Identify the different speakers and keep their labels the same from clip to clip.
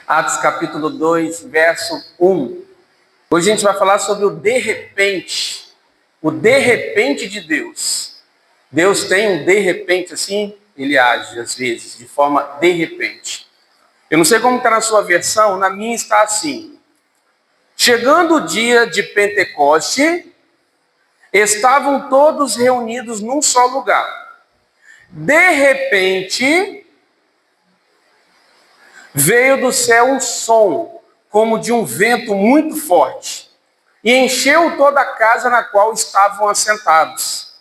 Speaker 1: Atos capítulo 2, verso 1. Hoje a gente vai falar sobre o de repente. O de repente de Deus. Deus tem um de repente assim, ele age às vezes, de forma de repente. Eu não sei como está na sua versão, na minha está assim. Chegando o dia de Pentecoste, estavam todos reunidos num só lugar. De repente, veio do céu um som, como de um vento muito forte, e encheu toda a casa na qual estavam assentados.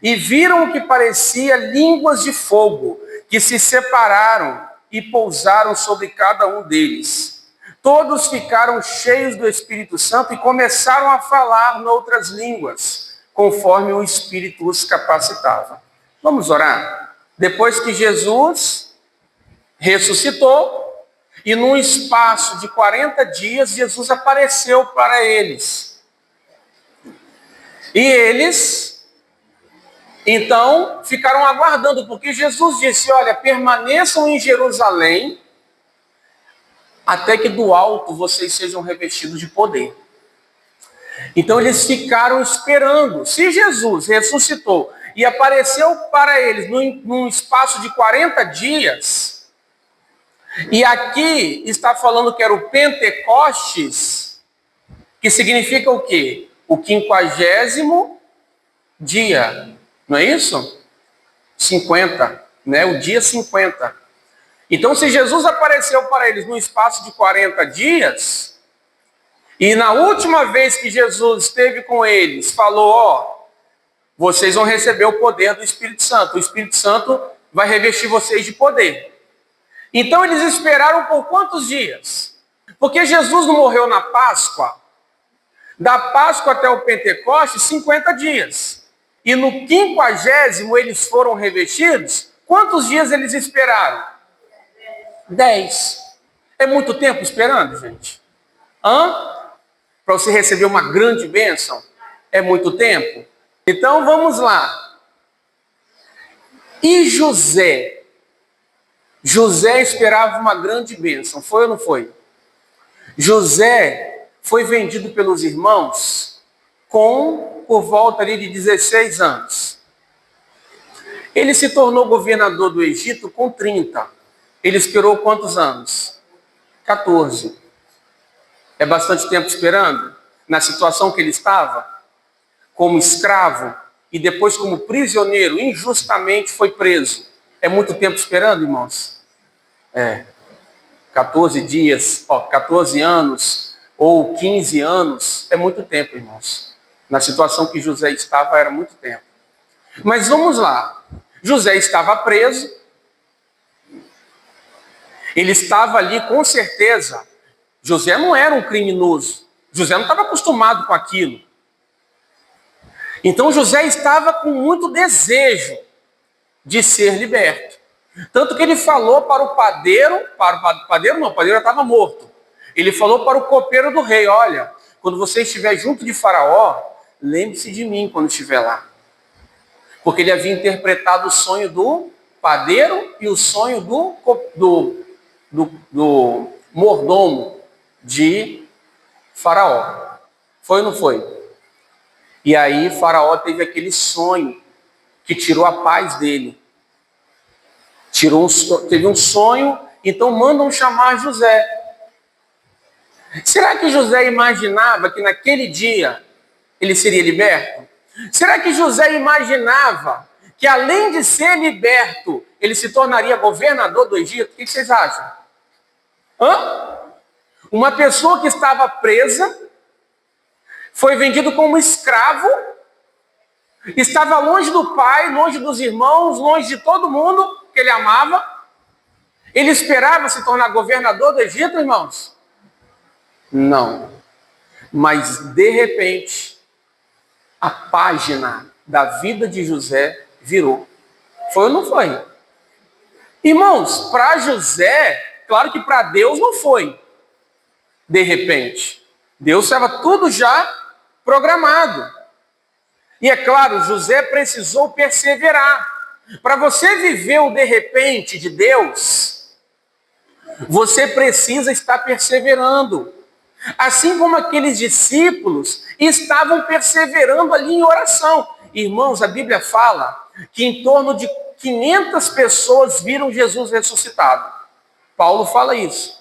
Speaker 1: E viram o que parecia línguas de fogo, que se separaram e pousaram sobre cada um deles. Todos ficaram cheios do Espírito Santo e começaram a falar noutras línguas, conforme o Espírito os capacitava. Vamos orar? Depois que Jesus ressuscitou, e num espaço de 40 dias, Jesus apareceu para eles. E eles, então, ficaram aguardando, porque Jesus disse, olha, permaneçam em Jerusalém, até que do alto vocês sejam revestidos de poder. Então eles ficaram esperando. Se Jesus ressuscitou e apareceu para eles num espaço de 40 dias... E aqui está falando que era o Pentecostes, que significa o quê? O 50º dia, não é isso? 50, né? O dia 50. Então, se Jesus apareceu para eles no espaço de 40 dias, e na última vez que Jesus esteve com eles, falou, ó, vocês vão receber o poder do Espírito Santo. O Espírito Santo vai revestir vocês de poder. Então eles esperaram por quantos dias? Porque Jesus não morreu na Páscoa. Da Páscoa até o Pentecostes, 50 dias. E no 50º eles foram revestidos. Quantos dias eles esperaram? 10. É muito tempo esperando, gente? Para você receber uma grande bênção? É muito tempo? Então vamos lá. E José? José esperava uma grande bênção, foi ou não foi? José foi vendido pelos irmãos por volta ali de 16 anos. Ele se tornou governador do Egito com 30. Ele esperou quantos anos? 14. É bastante tempo esperando? Na situação que ele estava? Como escravo e depois como prisioneiro, injustamente foi preso. É muito tempo esperando, irmãos? 14 dias, 14 anos ou 15 anos, é muito tempo, irmãos. Na situação que José estava, era muito tempo. Mas vamos lá. José estava preso. Ele estava ali com certeza. José não era um criminoso. José não estava acostumado com aquilo. Então José estava com muito desejo de ser liberto. Tanto que ele falou para o padeiro, o padeiro já estava morto. Ele falou para o copeiro do rei, olha, quando você estiver junto de Faraó, lembre-se de mim quando estiver lá. Porque ele havia interpretado o sonho do padeiro e o sonho do mordomo de Faraó. Foi ou não foi? E aí Faraó teve aquele sonho que tirou a paz dele. Teve um sonho, então mandam chamar José. Será que José imaginava que naquele dia ele seria liberto? Será que José imaginava que além de ser liberto, ele se tornaria governador do Egito? O que vocês acham? Uma pessoa que estava presa, foi vendido como escravo, estava longe do pai, longe dos irmãos, longe de todo mundo que ele amava. Ele esperava se tornar governador do Egito, irmãos? Não. Mas, de repente, a página da vida de José virou. Foi ou não foi? Irmãos, para José, claro que para Deus não foi. De repente. Deus estava tudo já programado. E é claro, José precisou perseverar. Para você viver o de repente de Deus, Você precisa estar perseverando. Assim como aqueles discípulos estavam perseverando ali em oração. Irmãos, a Bíblia fala que em torno de 500 pessoas viram Jesus ressuscitado. Paulo fala isso.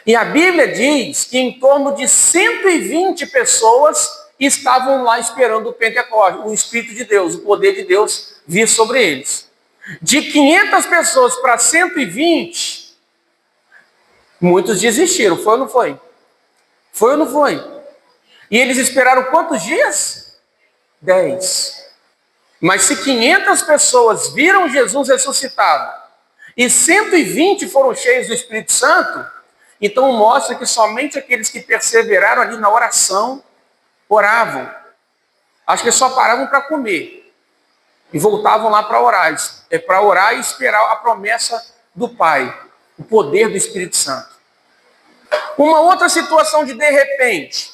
Speaker 1: E a Bíblia diz que em torno de 120 pessoas estavam lá esperando o Pentecostes, o Espírito de Deus, o poder de Deus vir sobre eles. De 500 pessoas para 120, muitos desistiram. Foi ou não foi? Foi ou não foi? E eles esperaram quantos dias? 10. Mas se 500 pessoas viram Jesus ressuscitado e 120 foram cheios do Espírito Santo, então mostra que somente aqueles que perseveraram ali na oração, oravam. Acho que só paravam para comer e voltavam lá para orar. É para orar e esperar a promessa do Pai, o poder do Espírito Santo. Uma outra situação de repente.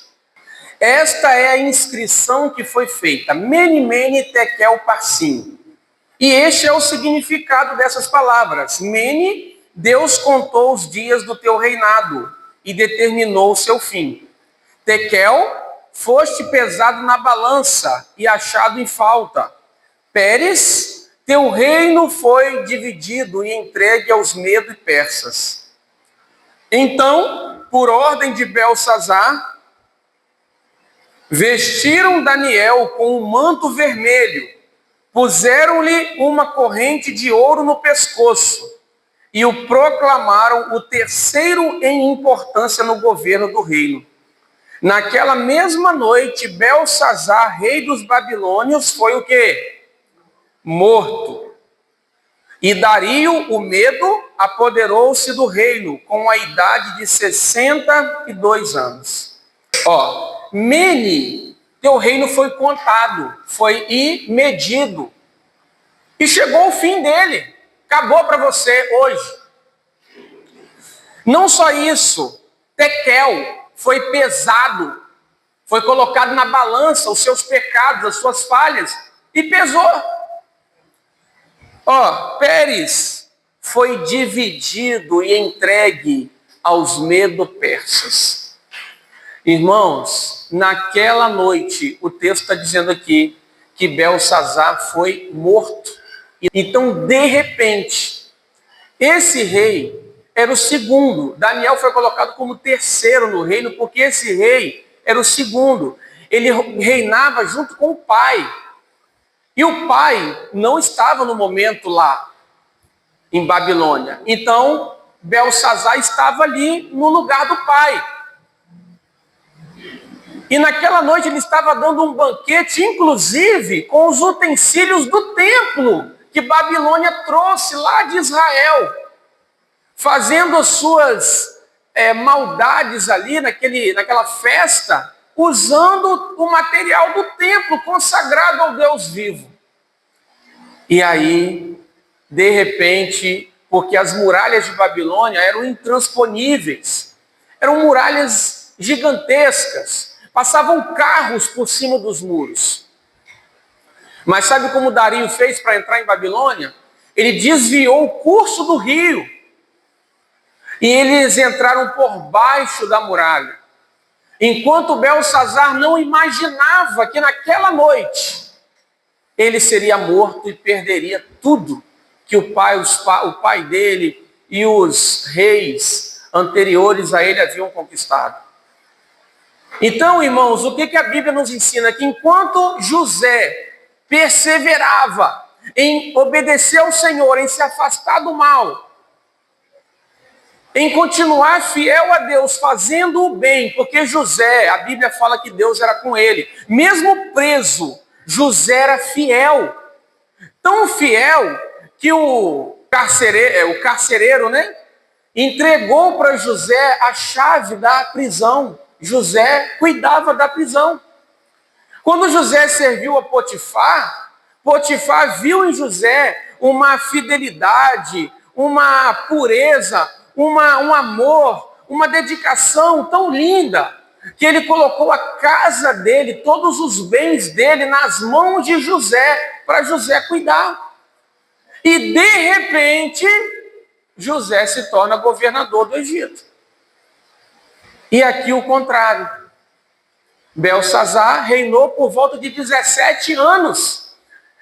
Speaker 1: Esta é a inscrição que foi feita. Mene, mene, tekel, parsim. E este é o significado dessas palavras. Mene, Deus contou os dias do teu reinado e determinou o seu fim. Tekel, foste pesado na balança e achado em falta. Pérez, teu reino foi dividido e entregue aos medos e persas. Então, por ordem de Belsazar, vestiram Daniel com um manto vermelho, puseram-lhe uma corrente de ouro no pescoço e o proclamaram o terceiro em importância no governo do reino. Naquela mesma noite, Belsazar, rei dos babilônios, foi o quê? Morto. E Dario, o medo, apoderou-se do reino com a idade de 62 anos. Mene, teu reino foi contado, foi medido. E chegou o fim dele. Acabou para você hoje. Não só isso, Tekel foi pesado, foi colocado na balança os seus pecados, as suas falhas, e pesou. Pérez foi dividido e entregue aos medo-persas. Irmãos, naquela noite, o texto está dizendo aqui que Belsazar foi morto. Então, de repente, esse rei era o segundo. Daniel foi colocado como terceiro no reino, porque esse rei era o segundo. Ele reinava junto com o pai. E o pai não estava no momento lá, em Babilônia. Então, Belsazar estava ali no lugar do pai. E naquela noite ele estava dando um banquete, inclusive com os utensílios do templo que Babilônia trouxe lá de Israel, fazendo as suas maldades ali naquela festa, usando o material do templo consagrado ao Deus vivo. E aí, de repente, porque as muralhas de Babilônia eram intransponíveis, eram muralhas gigantescas, passavam carros por cima dos muros. Mas sabe como Dario fez para entrar em Babilônia? Ele desviou o curso do rio. E eles entraram por baixo da muralha. Enquanto Belsazar não imaginava que naquela noite ele seria morto e perderia tudo que o pai dele e os reis anteriores a ele haviam conquistado. Então, irmãos, o que a Bíblia nos ensina? Que enquanto José perseverava em obedecer ao Senhor, em se afastar do mal, em continuar fiel a Deus, fazendo o bem, porque José, a Bíblia fala que Deus era com ele. Mesmo preso, José era fiel. Tão fiel que o carcereiro, entregou para José a chave da prisão. José cuidava da prisão. Quando José serviu a Potifar, Potifar viu em José uma fidelidade, uma pureza, um amor, uma dedicação tão linda, que ele colocou a casa dele, todos os bens dele nas mãos de José, para José cuidar. E de repente, José se torna governador do Egito. E aqui o contrário. Belsazar reinou por volta de 17 anos.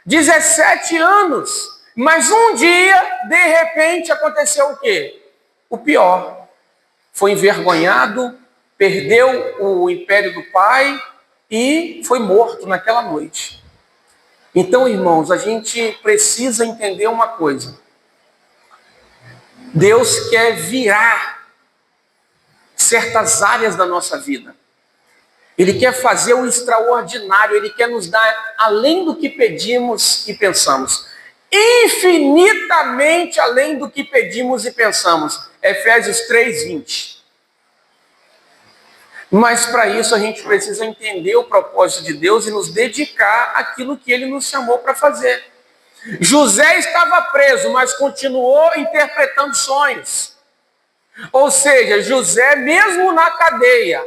Speaker 1: 17 anos. Mas um dia, de repente, aconteceu o quê? O pior. Foi envergonhado, perdeu o império do pai e foi morto naquela noite. Então, irmãos, a gente precisa entender uma coisa. Deus quer virar certas áreas da nossa vida. Ele quer fazer o extraordinário, Ele quer nos dar além do que pedimos e pensamos. Infinitamente além do que pedimos e pensamos. Efésios 3:20. Mas para isso a gente precisa entender o propósito de Deus e nos dedicar àquilo que Ele nos chamou para fazer. José estava preso, mas continuou interpretando sonhos. Ou seja, José, mesmo na cadeia,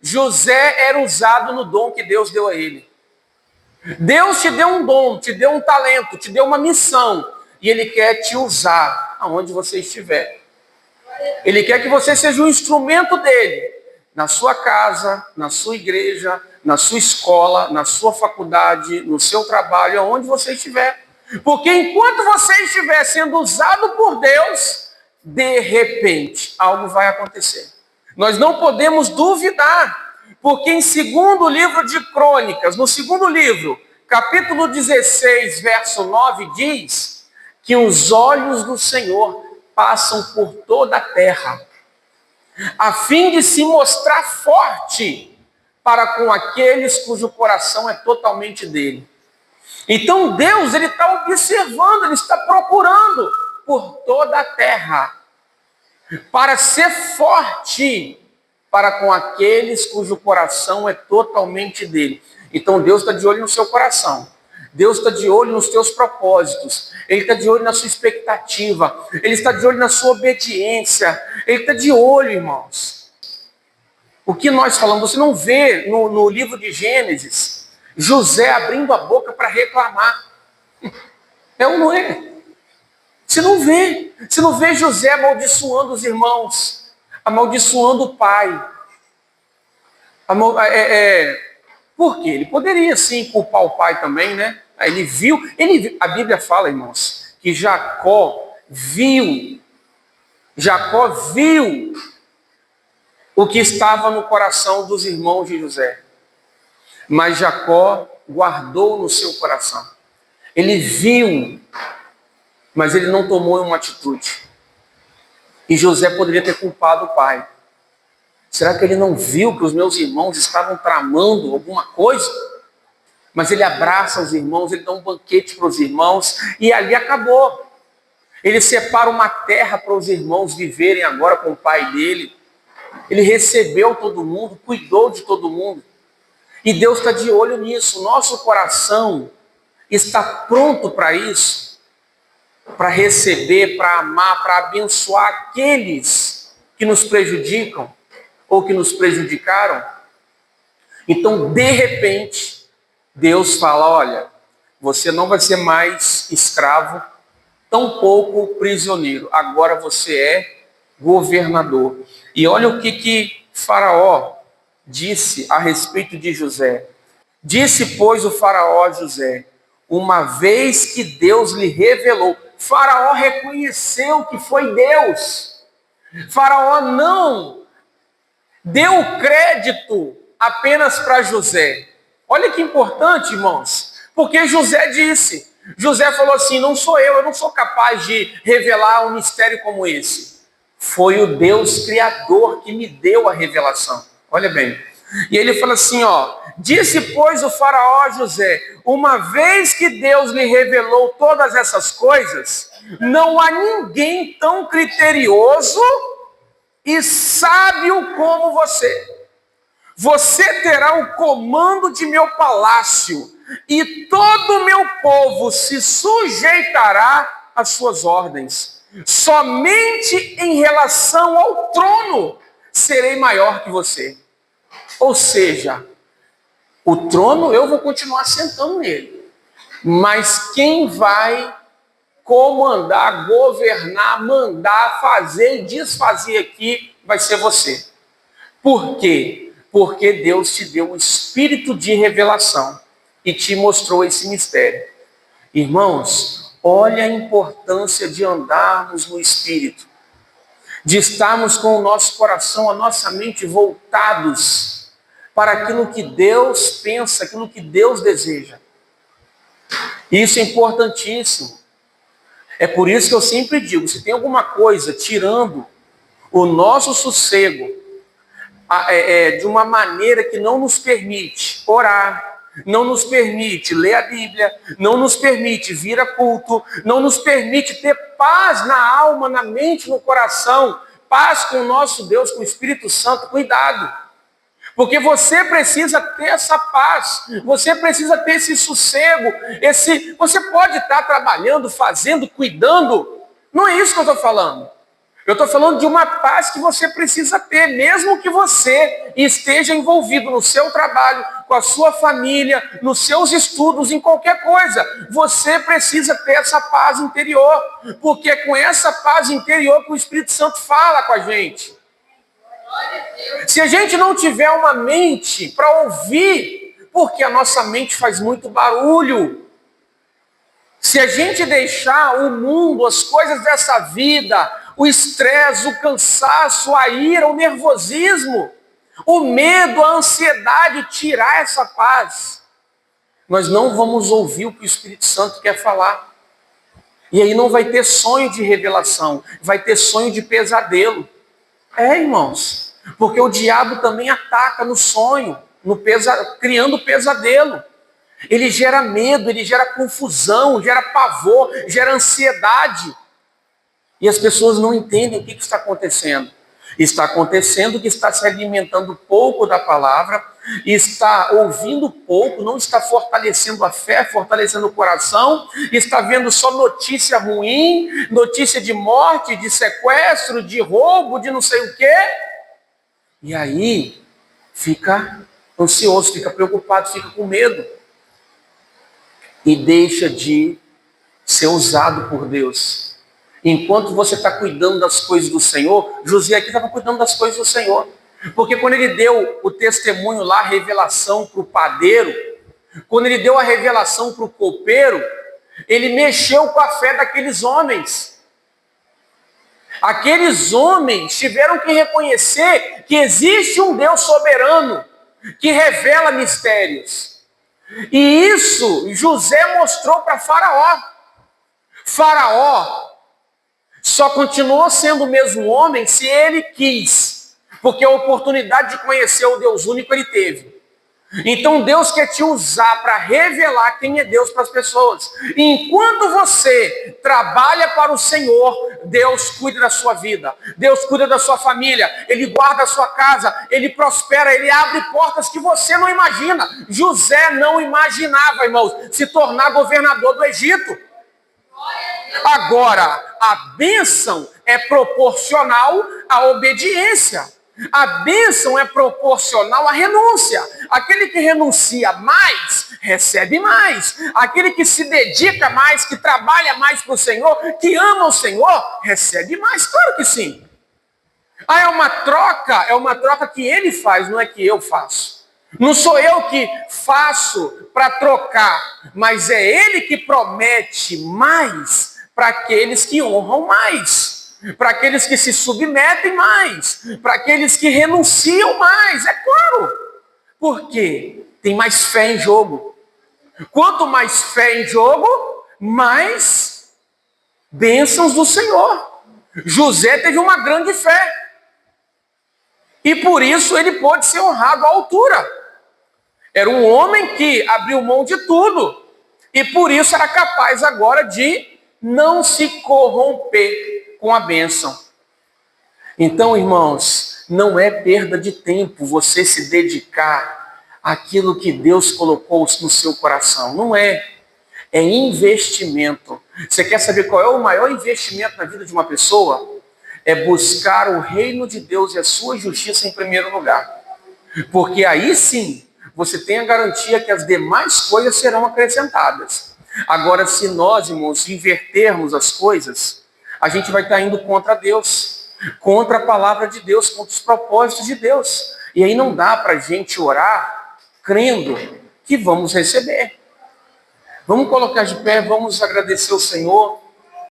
Speaker 1: José era usado no dom que Deus deu a ele. Deus te deu um dom, te deu um talento, te deu uma missão. E Ele quer te usar aonde você estiver. Ele quer que você seja um instrumento dele. Na sua casa, na sua igreja, na sua escola, na sua faculdade, no seu trabalho, aonde você estiver. Porque enquanto você estiver sendo usado por Deus, de repente, algo vai acontecer. Nós não podemos duvidar, porque em segundo livro de Crônicas, no segundo livro, capítulo 16, verso 9, diz que os olhos do Senhor passam por toda a terra, a fim de se mostrar forte para com aqueles cujo coração é totalmente dele. Então Deus, Ele está observando, Ele está procurando por toda a terra, para ser forte para com aqueles cujo coração é totalmente dele. Então Deus está de olho no seu coração. Deus está de olho nos teus propósitos. Ele está de olho na sua expectativa. Ele está de olho na sua obediência. Ele está de olho, irmãos. O que nós falamos, você não vê no livro de Gênesis, José abrindo a boca para reclamar. É ou não é? Você não vê. Você não vê José amaldiçoando os irmãos, amaldiçoando o pai. Por quê? Ele poderia sim culpar o pai também, né? Ele viu, a Bíblia fala, irmãos, que Jacó viu o que estava no coração dos irmãos de José. Mas Jacó guardou no seu coração. Ele viu, mas ele não tomou uma atitude. E José poderia ter culpado o pai. Será que ele não viu que os meus irmãos estavam tramando alguma coisa? Mas ele abraça os irmãos, ele dá um banquete para os irmãos e ali acabou. Ele separa uma terra para os irmãos viverem agora com o pai dele. Ele recebeu todo mundo, cuidou de todo mundo. E Deus está de olho nisso. Nosso coração está pronto para isso, para receber, para amar, para abençoar aqueles que nos prejudicam ou que nos prejudicaram. Então, de repente, Deus fala, olha, você não vai ser mais escravo, tampouco prisioneiro. Agora você é governador. E olha o que Faraó disse a respeito de José. Disse, pois, o Faraó a José, uma vez que Deus lhe revelou. Faraó reconheceu que foi Deus. Faraó não deu crédito apenas para José. Olha que importante, irmãos. Porque José disse. José falou assim, não sou eu não sou capaz de revelar um mistério como esse. Foi o Deus Criador que me deu a revelação. Olha bem. E ele fala assim, disse, pois, o Faraó a José, uma vez que Deus lhe revelou todas essas coisas, não há ninguém tão criterioso e sábio como você. Você terá o comando de meu palácio e todo o meu povo se sujeitará às suas ordens. Somente em relação ao trono serei maior que você. Ou seja, o trono eu vou continuar sentando nele. Mas quem vai comandar, governar, mandar, fazer e desfazer aqui vai ser você. Por quê? Porque Deus te deu um espírito de revelação e te mostrou esse mistério. Irmãos, olha a importância de andarmos no Espírito, de estarmos com o nosso coração, a nossa mente voltados para aquilo que Deus pensa, aquilo que Deus deseja. Isso é importantíssimo. É por isso que eu sempre digo, se tem alguma coisa tirando o nosso sossego de uma maneira que não nos permite orar, não nos permite ler a Bíblia, não nos permite vir a culto, não nos permite ter paz na alma, na mente, no coração, paz com o nosso Deus, com o Espírito Santo, cuidado. Porque você precisa ter essa paz, você precisa ter esse sossego, você pode estar trabalhando, fazendo, cuidando, não é isso que eu estou falando. Eu estou falando de uma paz que você precisa ter, mesmo que você esteja envolvido no seu trabalho, com a sua família, nos seus estudos, em qualquer coisa. Você precisa ter essa paz interior, porque é com essa paz interior que o Espírito Santo fala com a gente. Se a gente não tiver uma mente para ouvir, porque a nossa mente faz muito barulho, se a gente deixar o mundo, as coisas dessa vida, o estresse, o cansaço, a ira, o nervosismo, o medo, a ansiedade, tirar essa paz, nós não vamos ouvir o que o Espírito Santo quer falar. E aí não vai ter sonho de revelação, vai ter sonho de pesadelo. Irmãos, porque o diabo também ataca no sonho, criando pesadelo. Ele gera medo, ele gera confusão, gera pavor, gera ansiedade. E as pessoas não entendem o que está acontecendo. Está acontecendo que está se alimentando pouco da palavra, está ouvindo pouco, não está fortalecendo a fé, fortalecendo o coração, está vendo só notícia ruim, notícia de morte, de sequestro, de roubo, de não sei o quê. E aí fica ansioso, fica preocupado, fica com medo. E deixa de ser usado por Deus. Enquanto você está cuidando das coisas do Senhor, José aqui estava cuidando das coisas do Senhor. Porque quando ele deu o testemunho lá, a revelação para o padeiro, quando ele deu a revelação para o copeiro, ele mexeu com a fé daqueles homens. Aqueles homens tiveram que reconhecer que existe um Deus soberano, que revela mistérios. E isso José mostrou para Faraó. Faraó só continuou sendo o mesmo homem se ele quis, porque a oportunidade de conhecer o Deus único ele teve. Então Deus quer te usar para revelar quem é Deus para as pessoas. E enquanto você trabalha para o Senhor, Deus cuida da sua vida, Deus cuida da sua família, Ele guarda a sua casa, Ele prospera, Ele abre portas que você não imagina. José não imaginava, irmãos, se tornar governador do Egito. Agora, a bênção é proporcional à obediência. A bênção é proporcional à renúncia. Aquele que renuncia mais, recebe mais. Aquele que se dedica mais, que trabalha mais para o Senhor, que ama o Senhor, recebe mais. Claro que sim. É uma troca que ele faz, não é que eu faço. Não sou eu que faço para trocar, mas é ele que promete mais para aqueles que honram mais, para aqueles que se submetem mais, para aqueles que renunciam mais, é claro. Por quê? Tem mais fé em jogo. Quanto mais fé em jogo, mais bênçãos do Senhor. José teve uma grande fé. E por isso ele pôde ser honrado à altura. Era um homem que abriu mão de tudo. E por isso era capaz agora de não se corromper com a bênção. Então, irmãos, não é perda de tempo você se dedicar àquilo que Deus colocou no seu coração. Não é. É investimento. Você quer saber qual é o maior investimento na vida de uma pessoa? É buscar o reino de Deus e a sua justiça em primeiro lugar. Porque aí sim, você tem a garantia que as demais coisas serão acrescentadas. Agora, se nós, irmãos, invertermos as coisas, a gente vai estar indo contra Deus, contra a palavra de Deus, contra os propósitos de Deus. E aí não dá para a gente orar crendo que vamos receber. Vamos colocar de pé, vamos agradecer o Senhor.